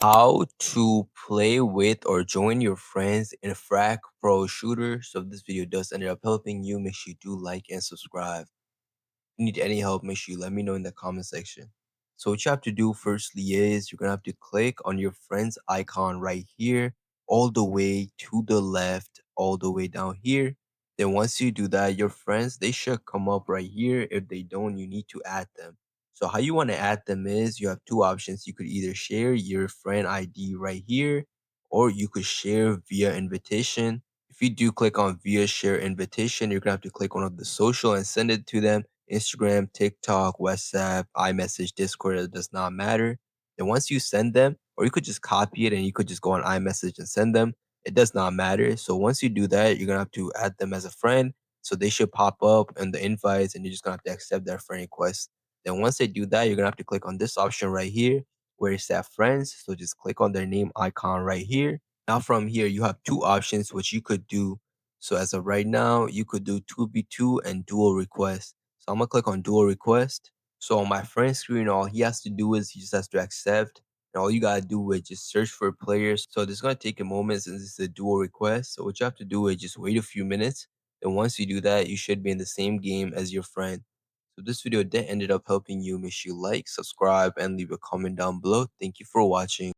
How to play with or join your friends in Frag Pro Shooter. So if this video does end up helping you, make sure you do like and subscribe. If you need any help, make sure you let me know in the comment section. So what you have to do firstly is you're gonna have to click on your friend's icon right here, all the way to the left, all the way down here. Then once you do that, your friends, they should come up right here. If they don't, you need to add them. So how you want to add them is you have two options. You could either share your friend ID right here, or you could share via invitation. If you do click on via share invitation, you're gonna have to click one of the social and send it to them. Instagram, TikTok, WhatsApp, iMessage, Discord, it does not matter. Then once you send them, or you could just copy it and you could just go on iMessage and send them. It does not matter. So once you do that, you're gonna have to add them as a friend. So they should pop up in the invites and you're just gonna have to accept their friend request. Then once they do that, you're gonna have to click on this option right here where it's at friends. So just click on their name icon right here. Now from here, you have two options which you could do. So as of right now, you could do 2v2 and dual request. So I'm gonna click on dual request. So on my friend screen, all he has to do is he just has to accept. And all you gotta do is just search for players. So this is gonna take a moment since it's a dual request. So what you have to do is just wait a few minutes. And once you do that, you should be in the same game as your friend. So this video did ended up helping you. Make sure you like, subscribe, and leave a comment down below. Thank you for watching.